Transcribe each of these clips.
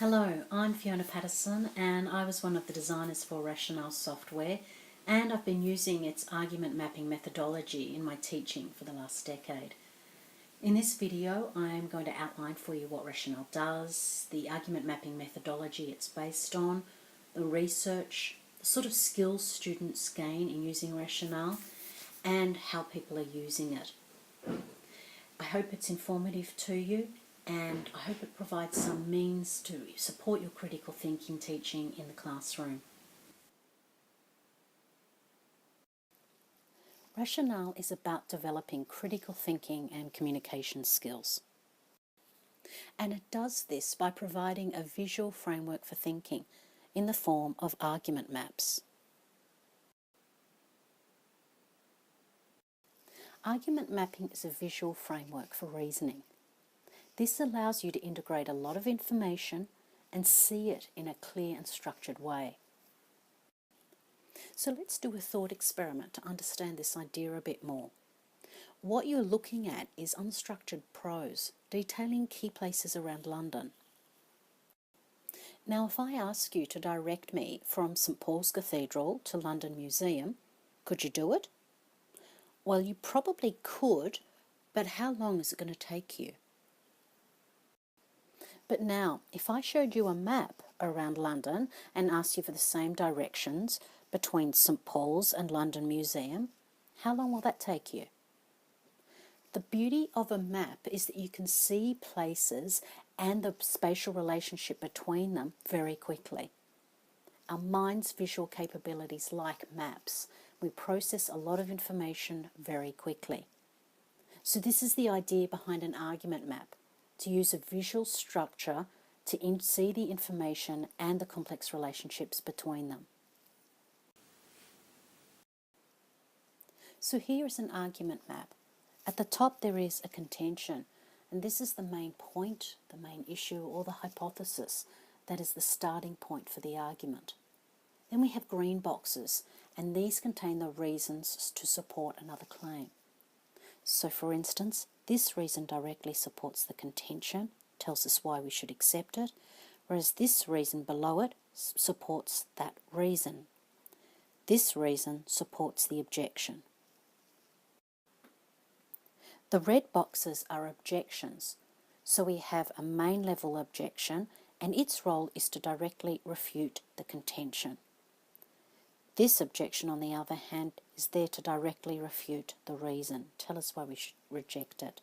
Hello, I'm Fiona Patterson and I was one of the designers for Rationale software, and I've been using its argument mapping methodology in my teaching for the last decade. In this video I'm going to outline for you what Rationale does, the argument mapping methodology it's based on, the research, the sort of skills students gain in using Rationale, and how people are using it. I hope it's informative to you, and I hope it provides some means to support your critical thinking teaching in the classroom. Rationale is about developing critical thinking and communication skills. And it does this by providing a visual framework for thinking in the form of argument maps. Argument mapping is a visual framework for reasoning. This allows you to integrate a lot of information and see it in a clear and structured way. So let's do a thought experiment to understand this idea a bit more. What you're looking at is unstructured prose detailing key places around London. Now, if I ask you to direct me from St Paul's Cathedral to London Museum, could you do it? Well, you probably could, but how long is it going to take you? But now, if I showed you a map around London and asked you for the same directions between St Paul's and London Museum, how long will that take you? The beauty of a map is that you can see places and the spatial relationship between them very quickly. Our mind's visual capabilities like maps. We process a lot of information very quickly. So this is the idea behind an argument map, to use a visual structure to see the information and the complex relationships between them. So here is an argument map. At the top there is a contention, and this is the main point, the main issue, or the hypothesis that is the starting point for the argument. Then we have green boxes, and these contain the reasons to support another claim. So for instance, this reason directly supports the contention, tells us why we should accept it, whereas this reason below it supports that reason. This reason supports the objection. The red boxes are objections, so we have a main level objection, and its role is to directly refute the contention. This objection, on the other hand, is there to directly refute the reason, tell us why we should reject it.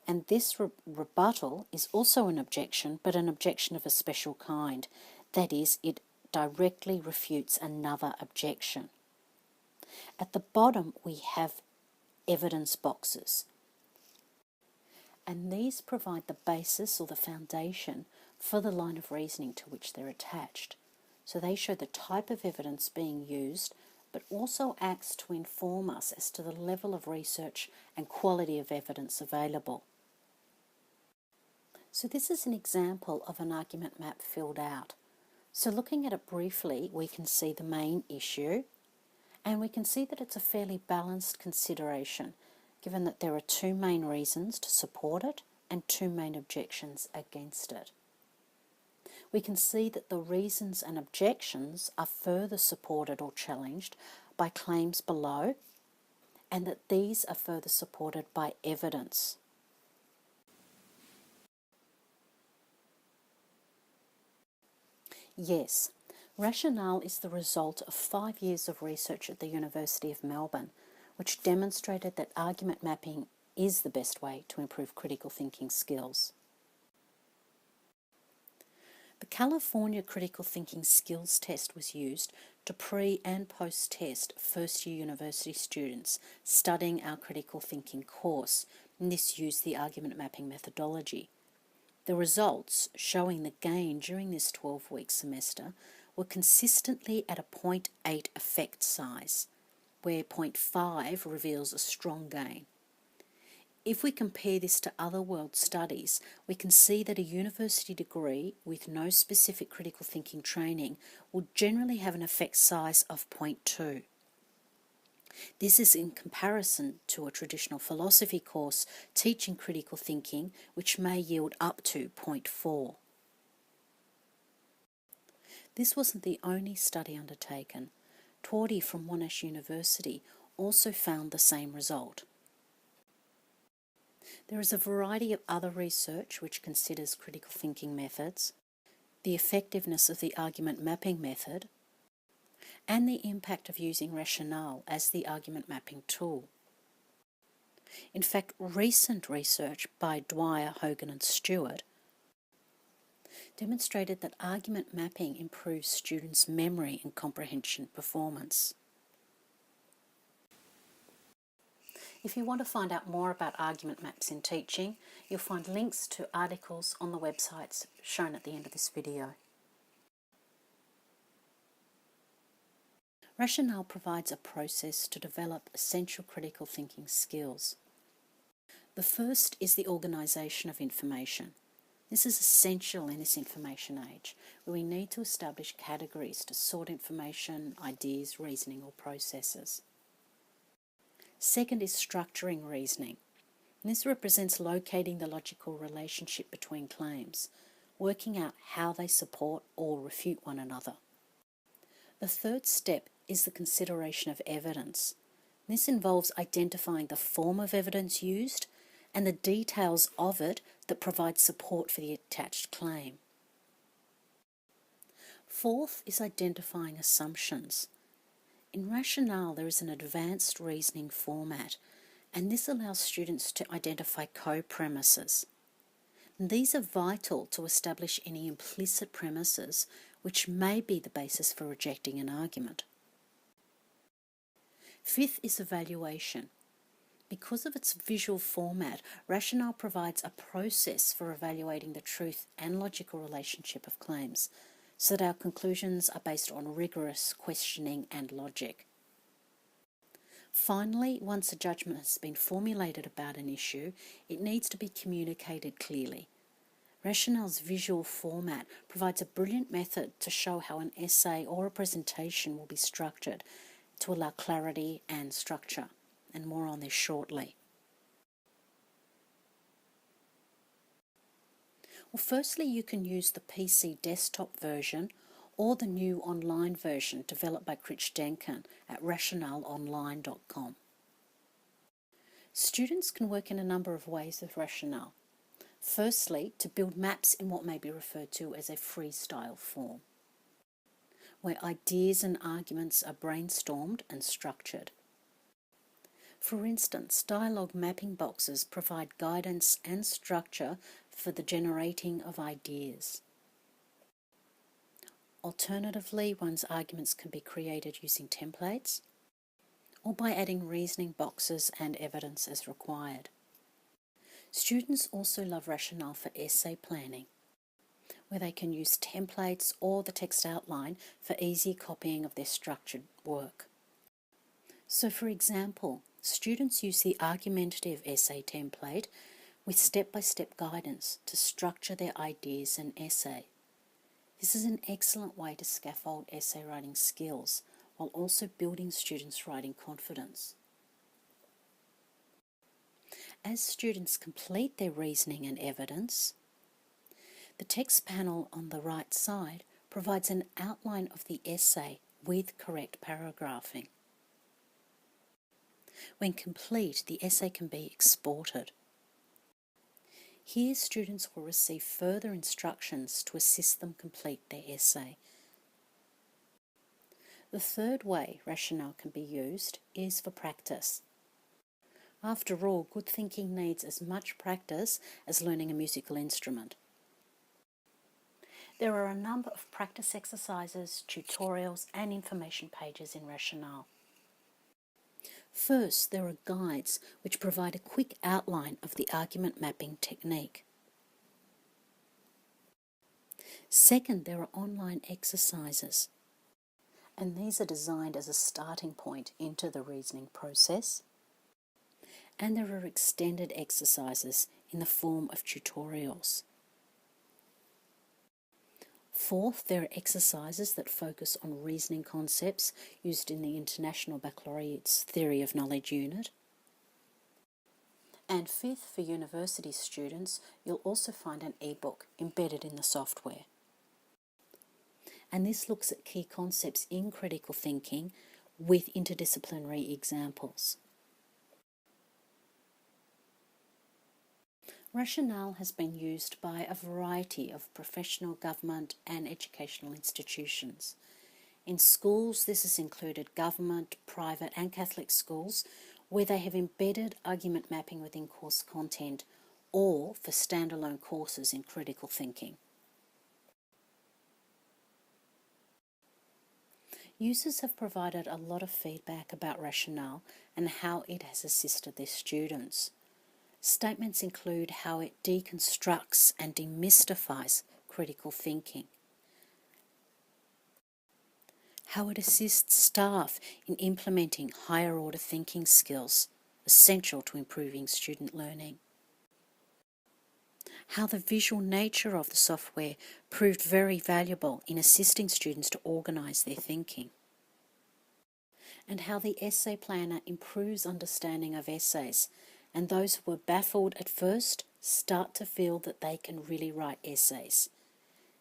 And this rebuttal is also an objection, but an objection of a special kind. That is, it directly refutes another objection. At the bottom, we have evidence boxes. And these provide the basis or the foundation for the line of reasoning to which they're attached. So they show the type of evidence being used, but also acts to inform us as to the level of research and quality of evidence available. So this is an example of an argument map filled out. So looking at it briefly, we can see the main issue, and we can see that it's a fairly balanced consideration, given that there are two main reasons to support it and two main objections against it. We can see that the reasons and objections are further supported or challenged by claims below, and that these are further supported by evidence. Yes, Rationale is the result of 5 years of research at the University of Melbourne, which demonstrated that argument mapping is the best way to improve critical thinking skills. The California Critical Thinking Skills Test was used to pre- and post-test first-year university students studying our critical thinking course, and this used the argument mapping methodology. The results, showing the gain during this 12-week semester, were consistently at a 0.8 effect size, where 0.5 reveals a strong gain. If we compare this to other world studies, we can see that a university degree with no specific critical thinking training will generally have an effect size of 0.2. This is in comparison to a traditional philosophy course teaching critical thinking, which may yield up to 0.4. This wasn't the only study undertaken. Tordy from Monash University also found the same result. There is a variety of other research which considers critical thinking methods, the effectiveness of the argument mapping method, and the impact of using Rationale as the argument mapping tool. In fact, recent research by Dwyer, Hogan and Stewart demonstrated that argument mapping improves students' memory and comprehension performance. If you want to find out more about argument maps in teaching, you'll find links to articles on the websites shown at the end of this video. Rationale provides a process to develop essential critical thinking skills. The first is the organisation of information. This is essential in this information age, where we need to establish categories to sort information, ideas, reasoning or processes. Second is structuring reasoning. This represents locating the logical relationship between claims, working out how they support or refute one another. The third step is the consideration of evidence. This involves identifying the form of evidence used and the details of it that provide support for the attached claim. Fourth is identifying assumptions. In Rationale, there is an advanced reasoning format, and this allows students to identify co-premises. These are vital to establish any implicit premises which may be the basis for rejecting an argument. Fifth is evaluation. Because of its visual format, Rationale provides a process for evaluating the truth and logical relationship of claims, so that our conclusions are based on rigorous questioning and logic. Finally, once a judgment has been formulated about an issue, it needs to be communicated clearly. Rationale's visual format provides a brilliant method to show how an essay or a presentation will be structured to allow clarity and structure, and more on this shortly. Well, firstly, you can use the PC desktop version or the new online version developed by Critch Denkin at rationaleonline.com. Students can work in a number of ways with Rationale. Firstly, to build maps in what may be referred to as a freestyle form, where ideas and arguments are brainstormed and structured. For instance, dialogue mapping boxes provide guidance and structure for the generating of ideas. Alternatively, one's arguments can be created using templates or by adding reasoning boxes and evidence as required. Students also love Rationale for essay planning, where they can use templates or the text outline for easy copying of their structured work. So, for example, students use the argumentative essay template with step-by-step guidance to structure their ideas and essay. This is an excellent way to scaffold essay writing skills while also building students' writing confidence. As students complete their reasoning and evidence, the text panel on the right side provides an outline of the essay with correct paragraphing. When complete, the essay can be exported. Here, students will receive further instructions to assist them complete their essay. The third way Rationale can be used is for practice. After all, good thinking needs as much practice as learning a musical instrument. There are a number of practice exercises, tutorials and information pages in Rationale. First, there are guides which provide a quick outline of the argument mapping technique. Second, there are online exercises, and these are designed as a starting point into the reasoning process. And there are extended exercises in the form of tutorials. Fourth, there are exercises that focus on reasoning concepts used in the International Baccalaureate's Theory of Knowledge unit. And fifth, for university students, you'll also find an ebook embedded in the software. and this looks at key concepts in critical thinking with interdisciplinary examples. Rationale has been used by a variety of professional, government and educational institutions. In schools, this has included government, private and Catholic schools, where they have embedded argument mapping within course content, or for standalone courses in critical thinking. Users have provided a lot of feedback about Rationale and how it has assisted their students. Statements include how it deconstructs and demystifies critical thinking, how it assists staff in implementing higher order thinking skills, essential to improving student learning, how the visual nature of the software proved very valuable in assisting students to organise their thinking, and how the essay planner improves understanding of essays, and those who were baffled at first start to feel that they can really write essays.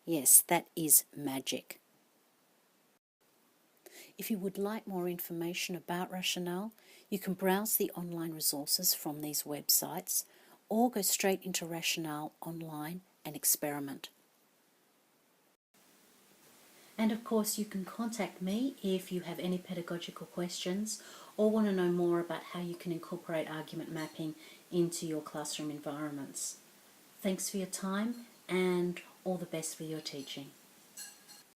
Yes, that is magic. If you would like more information about Rationale, you can browse the online resources from these websites or go straight into Rationale online and experiment. And of course, you can contact me if you have any pedagogical questions or want to know more about how you can incorporate argument mapping into your classroom environments. Thanks for your time and all the best for your teaching.